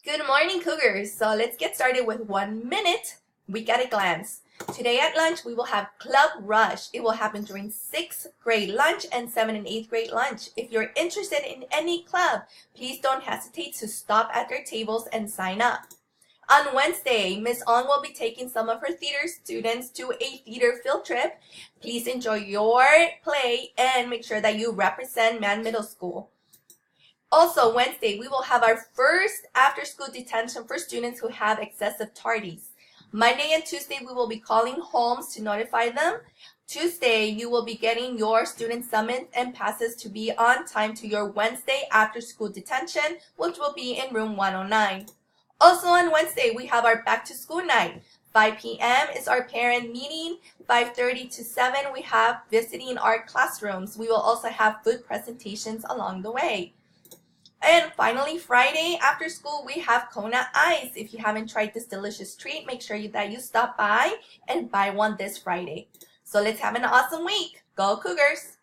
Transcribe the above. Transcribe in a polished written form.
Good morning, Cougars. So let's get started with 1 minute week at a glance. Today at lunch, we will have Club Rush. It will happen during 6th grade lunch and 7th and 8th grade lunch. If you're interested in any club, please don't hesitate to stop at their tables and sign up. On Wednesday, Miss Ong will be taking some of her theater students to a theater field trip. Please enjoy your play and make sure that you represent Man Middle School. Also, Wednesday, we will have our first after-school detention for students who have excessive tardies. Monday and Tuesday, we will be calling homes to notify them. Tuesday, you will be getting your student summons and passes to be on time to your Wednesday after-school detention, which will be in room 109. Also on Wednesday, we have our back-to-school night. 5 p.m. is our parent meeting. 5:30 to 7, we have visiting our classrooms. We will also have food presentations along the way. And finally, Friday after school, we have Kona Ice. If you haven't tried this delicious treat, make sure that you stop by and buy one this Friday. So let's have an awesome week. Go Cougars!